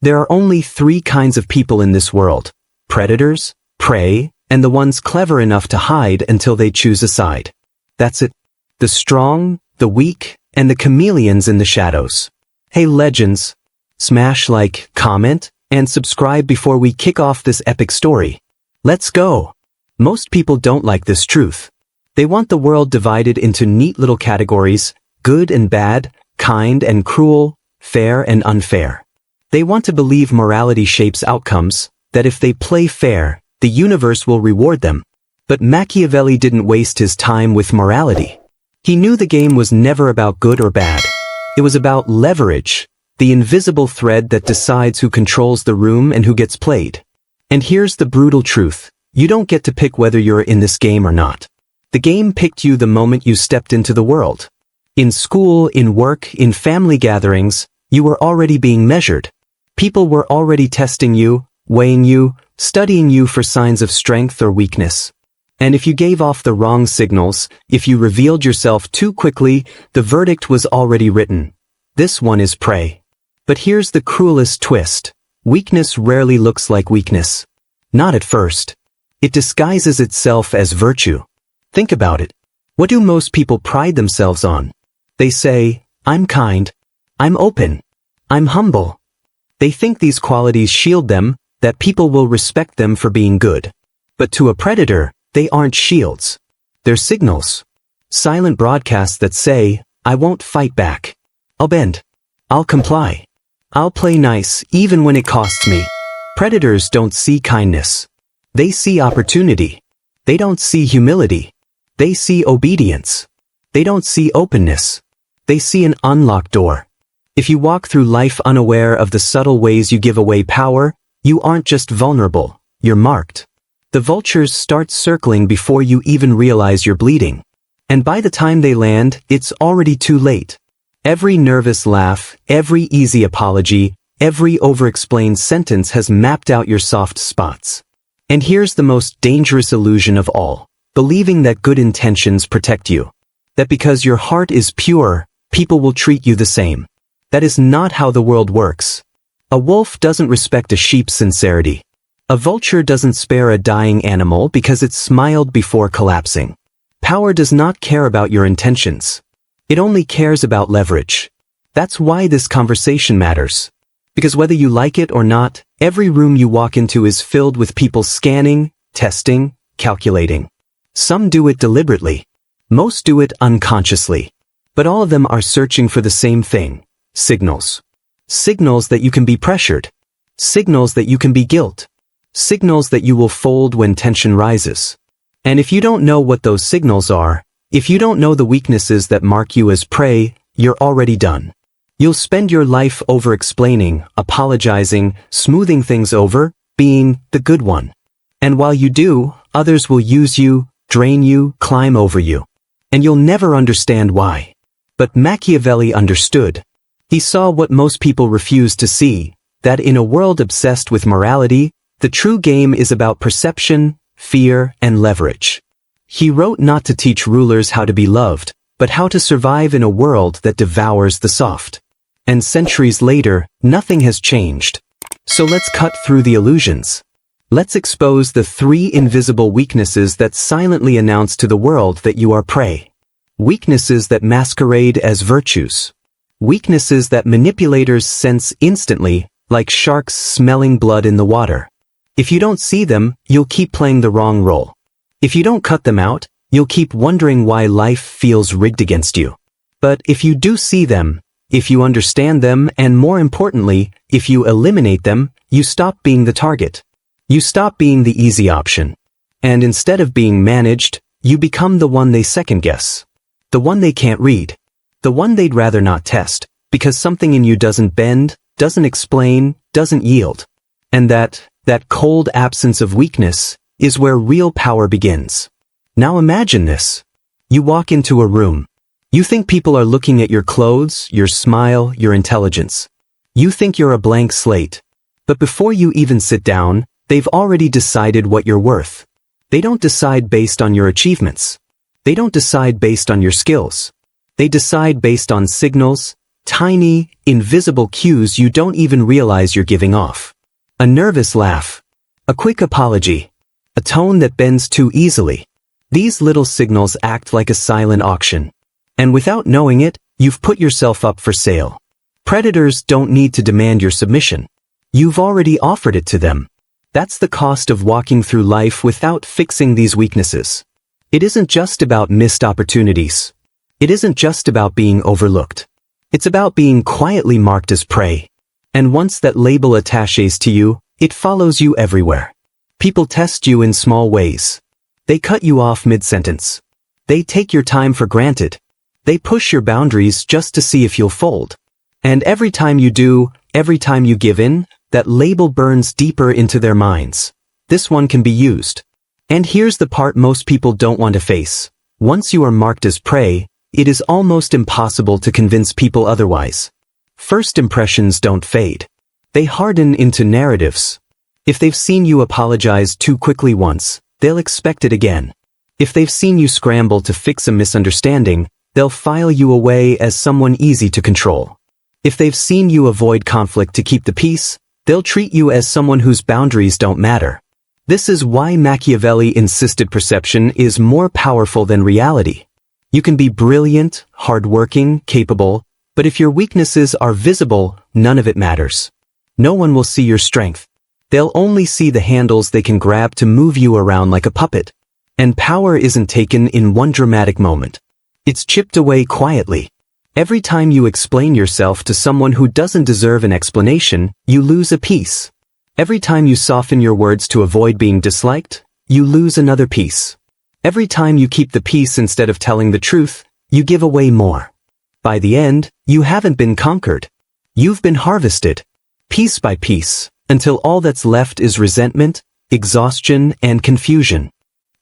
There are only three kinds of people in this world: predators, prey, and the ones clever enough to hide until they choose a side. That's it. The strong, the weak, and the chameleons in the shadows. Hey legends, smash like, comment, and subscribe before we kick off this epic story. Let's go! Most people don't like this truth. They want the world divided into neat little categories: good and bad, kind and cruel, fair and unfair. They want to believe morality shapes outcomes, that if they play fair, the universe will reward them. But Machiavelli didn't waste his time with morality. He knew the game was never about good or bad. It was about leverage, the invisible thread that decides who controls the room and who gets played. And here's the brutal truth: you don't get to pick whether you're in this game or not. The game picked you the moment you stepped into the world. In school, in work, in family gatherings, you were already being measured. People were already testing you, weighing you, studying you for signs of strength or weakness. And if you gave off the wrong signals, if you revealed yourself too quickly, the verdict was already written. This one is prey. But here's the cruelest twist: weakness rarely looks like weakness. Not at first. It disguises itself as virtue. Think about it. What do most people pride themselves on? They say, "I'm kind. I'm open. I'm humble." They think these qualities shield them, that people will respect them for being good. But to a predator, they aren't shields. They're signals. Silent broadcasts that say, "I won't fight back. I'll bend. I'll comply. I'll play nice even when it costs me." Predators don't see kindness. They see opportunity. They don't see humility. They see obedience. They don't see openness. They see an unlocked door. If you walk through life unaware of the subtle ways you give away power, you aren't just vulnerable, you're marked. The vultures start circling before you even realize you're bleeding. And by the time they land, it's already too late. Every nervous laugh, every easy apology, every over-explained sentence has mapped out your soft spots. And here's the most dangerous illusion of all: believing that good intentions protect you. That because your heart is pure, people will treat you the same. That is not how the world works. A wolf doesn't respect a sheep's sincerity. A vulture doesn't spare a dying animal because it smiled before collapsing. Power does not care about your intentions. It only cares about leverage. That's why this conversation matters. Because whether you like it or not, every room you walk into is filled with people scanning, testing, calculating. Some do it deliberately. Most do it unconsciously. But all of them are searching for the same thing: signals. Signals that you can be pressured. Signals that you can be guilt. Signals that you will fold when tension rises. And if you don't know what those signals are, if you don't know the weaknesses that mark you as prey, you're already done. You'll spend your life over-explaining, apologizing, smoothing things over, being the good one. And while you do, others will use you, drain you, climb over you. And you'll never understand why. But Machiavelli understood. He saw what most people refuse to see, that in a world obsessed with morality, the true game is about perception, fear, and leverage. He wrote not to teach rulers how to be loved, but how to survive in a world that devours the soft. And centuries later, nothing has changed. So let's cut through the illusions. Let's expose the three invisible weaknesses that silently announce to the world that you are prey. Weaknesses that masquerade as virtues. Weaknesses that manipulators sense instantly, like sharks smelling blood in the water. If you don't see them, you'll keep playing the wrong role. If you don't cut them out, you'll keep wondering why life feels rigged against you. But if you do see them, if you understand them, and more importantly, if you eliminate them, you stop being the target. You stop being the easy option. And instead of being managed, you become the one they second-guess. The one they can't read. The one they'd rather not test, because something in you doesn't bend, doesn't explain, doesn't yield. And that cold absence of weakness is where real power begins. Now imagine this. You walk into a room. You think people are looking at your clothes, your smile, your intelligence. You think you're a blank slate. But before you even sit down, they've already decided what you're worth. They don't decide based on your achievements. They don't decide based on your skills. They decide based on signals, Tiny, invisible cues you don't even realize you're giving off. A nervous laugh. A quick apology. A tone that bends too easily. These little signals act like a silent auction. And without knowing it, you've put yourself up for sale. Predators don't need to demand your submission. You've already offered it to them. That's the cost of walking through life without fixing these weaknesses. It isn't just about missed opportunities. It isn't just about being overlooked. It's about being quietly marked as prey. And once that label attaches to you, it follows you everywhere. People test you in small ways. They cut you off mid-sentence. They take your time for granted. They push your boundaries just to see if you'll fold. And every time you do, every time you give in, that label burns deeper into their minds. This one can be used. And here's the part most people don't want to face. Once you are marked as prey, it is almost impossible to convince people otherwise. First impressions don't fade. They harden into narratives. If they've seen you apologize too quickly once, they'll expect it again. If they've seen you scramble to fix a misunderstanding, they'll file you away as someone easy to control. If they've seen you avoid conflict to keep the peace, they'll treat you as someone whose boundaries don't matter. This is why Machiavelli insisted perception is more powerful than reality. You can be brilliant, hardworking, capable, but if your weaknesses are visible, none of it matters. No one will see your strength. They'll only see the handles they can grab to move you around like a puppet. And power isn't taken in one dramatic moment. It's chipped away quietly. Every time you explain yourself to someone who doesn't deserve an explanation, you lose a piece. Every time you soften your words to avoid being disliked, you lose another piece. Every time you keep the peace instead of telling the truth, you give away more. By the end, you haven't been conquered. You've been harvested, piece by piece, until all that's left is resentment, exhaustion, and confusion.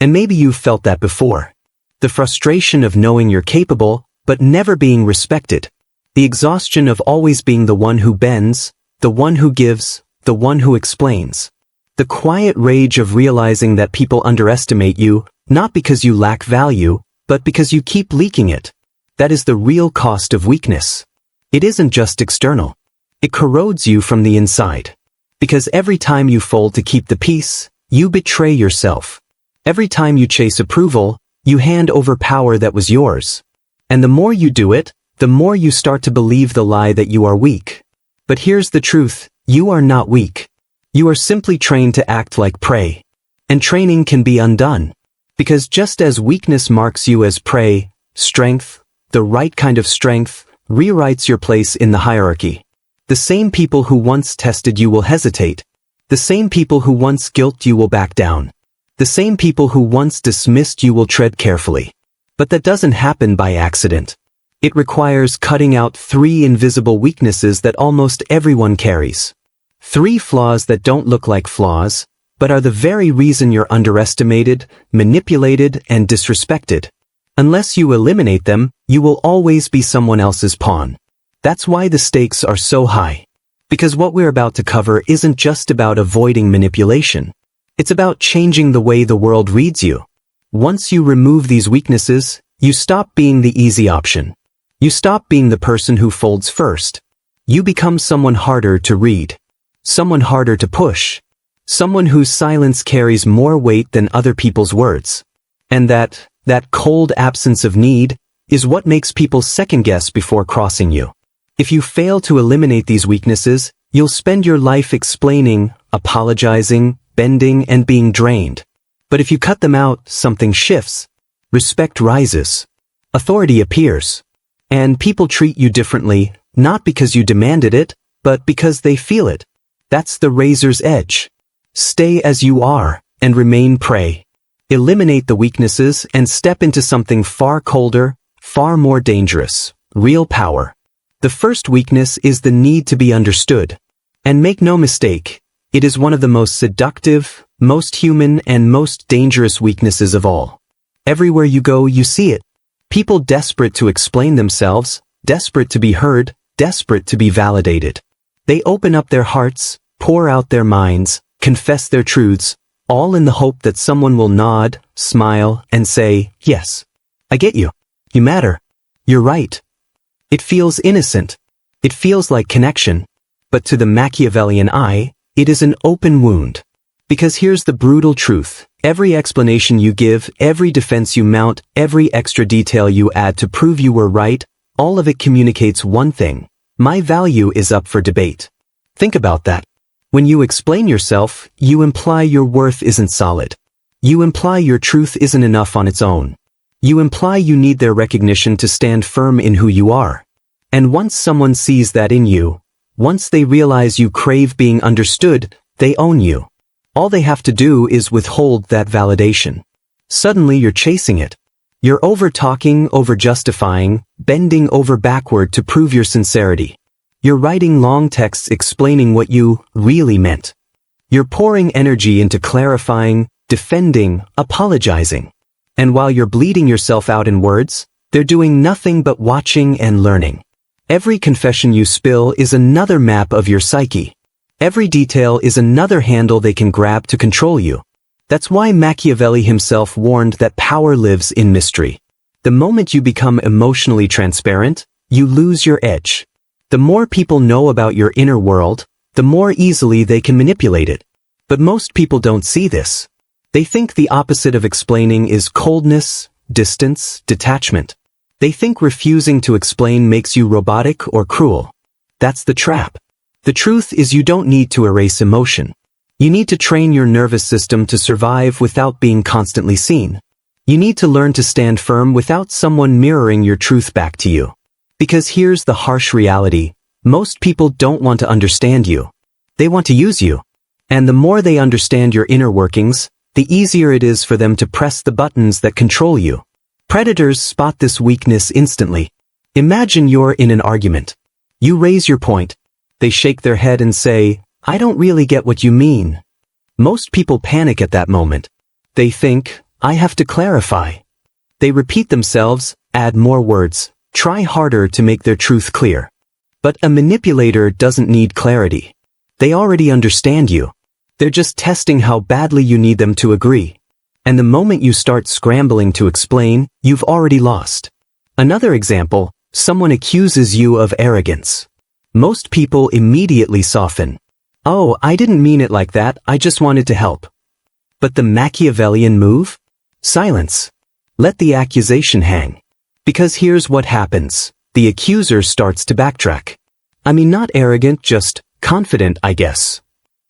And maybe you've felt that before. The frustration of knowing you're capable, but never being respected. The exhaustion of always being the one who bends, the one who gives, the one who explains. The quiet rage of realizing that people underestimate you, not because you lack value, but because you keep leaking it. That is the real cost of weakness. It isn't just external. It corrodes you from the inside. Because every time you fold to keep the peace, you betray yourself. Every time you chase approval, you hand over power that was yours. And the more you do it, the more you start to believe the lie that you are weak. But here's the truth, you are not weak. You are simply trained to act like prey. And training can be undone. Because just as weakness marks you as prey, strength, the right kind of strength, rewrites your place in the hierarchy. The same people who once tested you will hesitate. The same people who once guilted you will back down. The same people who once dismissed you will tread carefully. But that doesn't happen by accident. It requires cutting out 3 invisible weaknesses that almost everyone carries. 3 flaws that don't look like flaws, but are the very reason you're underestimated, manipulated, and disrespected. Unless you eliminate them, you will always be someone else's pawn. That's why the stakes are so high. Because what we're about to cover isn't just about avoiding manipulation. It's about changing the way the world reads you. Once you remove these weaknesses, you stop being the easy option. You stop being the person who folds first. You become someone harder to read. Someone harder to push. Someone whose silence carries more weight than other people's words. And that cold absence of need is what makes people second-guess before crossing you. If you fail to eliminate these weaknesses, you'll spend your life explaining, apologizing, bending, and being drained. But if you cut them out, something shifts. Respect rises. Authority appears. And people treat you differently, not because you demanded it, but because they feel it. That's the razor's edge. Stay as you are, and remain prey. Eliminate the weaknesses and step into something far colder, far more dangerous, real power. The first weakness is the need to be understood. And make no mistake, it is one of the most seductive, most human, and most dangerous weaknesses of all. Everywhere you go, you see it. People desperate to explain themselves, desperate to be heard, desperate to be validated. They open up their hearts, pour out their minds, confess their truths, all in the hope that someone will nod, smile, and say, "Yes, I get you. You matter. You're right." It feels innocent. It feels like connection. But to the Machiavellian eye, it is an open wound. Because here's the brutal truth. Every explanation you give, every defense you mount, every extra detail you add to prove you were right, all of it communicates one thing. My value is up for debate. Think about that. When you explain yourself, you imply your worth isn't solid. You imply your truth isn't enough on its own. You imply you need their recognition to stand firm in who you are. And once someone sees that in you, once they realize you crave being understood, they own you. All they have to do is withhold that validation. Suddenly you're chasing it. You're over-talking, over-justifying, bending over backward to prove your sincerity. You're writing long texts explaining what you really meant. You're pouring energy into clarifying, defending, apologizing. And while you're bleeding yourself out in words, they're doing nothing but watching and learning. Every confession you spill is another map of your psyche. Every detail is another handle they can grab to control you. That's why Machiavelli himself warned that power lives in mystery. The moment you become emotionally transparent, you lose your edge. The more people know about your inner world, the more easily they can manipulate it. But most people don't see this. They think the opposite of explaining is coldness, distance, detachment. They think refusing to explain makes you robotic or cruel. That's the trap. The truth is you don't need to erase emotion. You need to train your nervous system to survive without being constantly seen. You need to learn to stand firm without someone mirroring your truth back to you. Because here's the harsh reality. Most people don't want to understand you. They want to use you. And the more they understand your inner workings, the easier it is for them to press the buttons that control you. Predators spot this weakness instantly. Imagine you're in an argument. You raise your point. They shake their head and say, "I don't really get what you mean." Most people panic at that moment. They think, "I have to clarify." They repeat themselves, add more words, try harder to make their truth clear. But a manipulator doesn't need clarity. They already understand you. They're just testing how badly you need them to agree. And the moment you start scrambling to explain, you've already lost. Another example, someone accuses you of arrogance. Most people immediately soften. "Oh, I didn't mean it like that, I just wanted to help." But the Machiavellian move? Silence. Let the accusation hang. Because here's what happens. The accuser starts to backtrack. I mean, not arrogant, just confident, I guess.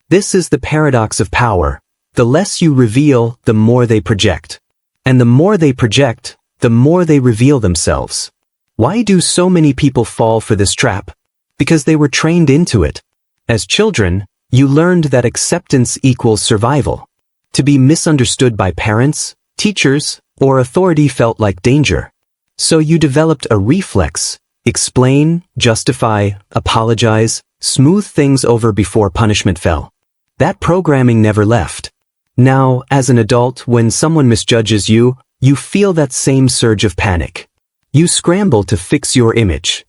This is the paradox of power. The less you reveal, the more they project. And the more they project, the more they reveal themselves. Why do so many people fall for this trap? Because they were trained into it. As children, you learned that acceptance equals survival. To be misunderstood by parents, teachers, or authority felt like danger. So you developed a reflex. Explain, justify, apologize, smooth things over before punishment fell. That programming never left. Now, as an adult, when someone misjudges you, you feel that same surge of panic. You scramble to fix your image.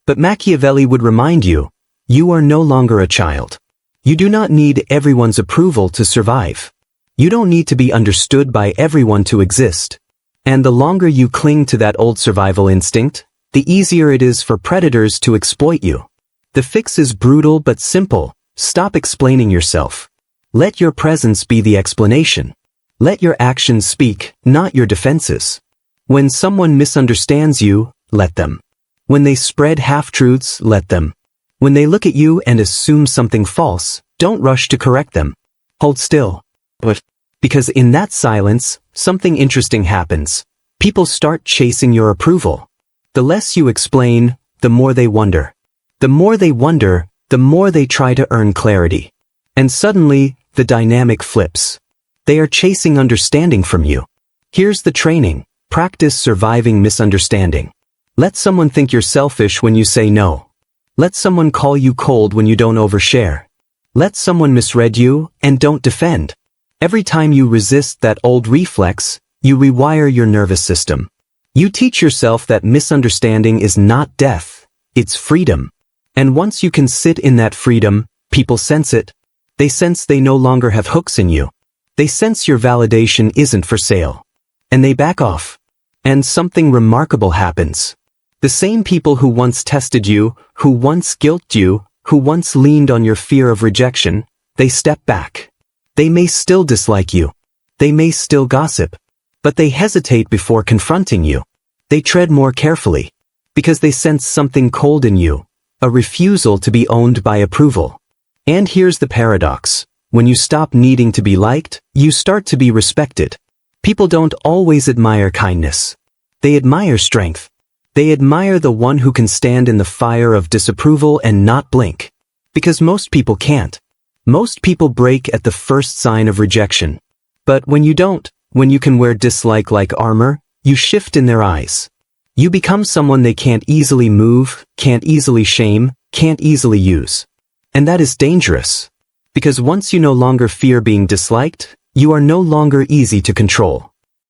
But Machiavelli would remind you, you are no longer a child. You do not need everyone's approval to survive. You don't need to be understood by everyone to exist. And the longer you cling to that old survival instinct, the easier it is for predators to exploit you. The fix is brutal but simple. Stop explaining yourself. Let your presence be the explanation. Let your actions speak, not your defenses. When someone misunderstands you, let them. When they spread half-truths, let them. When they look at you and assume something false, don't rush to correct them. Hold still. Because in that silence, something interesting happens. People start chasing your approval. The less you explain, the more they wonder. The more they wonder, the more they try to earn clarity. And suddenly, the dynamic flips. They are chasing understanding from you. Here's the training. Practice surviving misunderstanding. Let someone think you're selfish when you say no. Let someone call you cold when you don't overshare. Let someone misread you, and don't defend. Every time you resist that old reflex, you rewire your nervous system. You teach yourself that misunderstanding is not death, it's freedom. And once you can sit in that freedom, people sense it. They sense they no longer have hooks in you. They sense your validation isn't for sale. And they back off. And something remarkable happens. The same people who once tested you, who once guilted you, who once leaned on your fear of rejection, they step back. They may still dislike you. They may still gossip. But they hesitate before confronting you. They tread more carefully. Because they sense something cold in you, a refusal to be owned by approval. And here's the paradox. When you stop needing to be liked, you start to be respected. People don't always admire kindness. They admire strength. They admire the one who can stand in the fire of disapproval and not blink. Because most people can't. Most people break at the first sign of rejection. But when you don't, when you can wear dislike like armor, you shift in their eyes. You become someone they can't easily move, can't easily shame, can't easily use. And that is dangerous. Because once you no longer fear being disliked, you are no longer easy to control.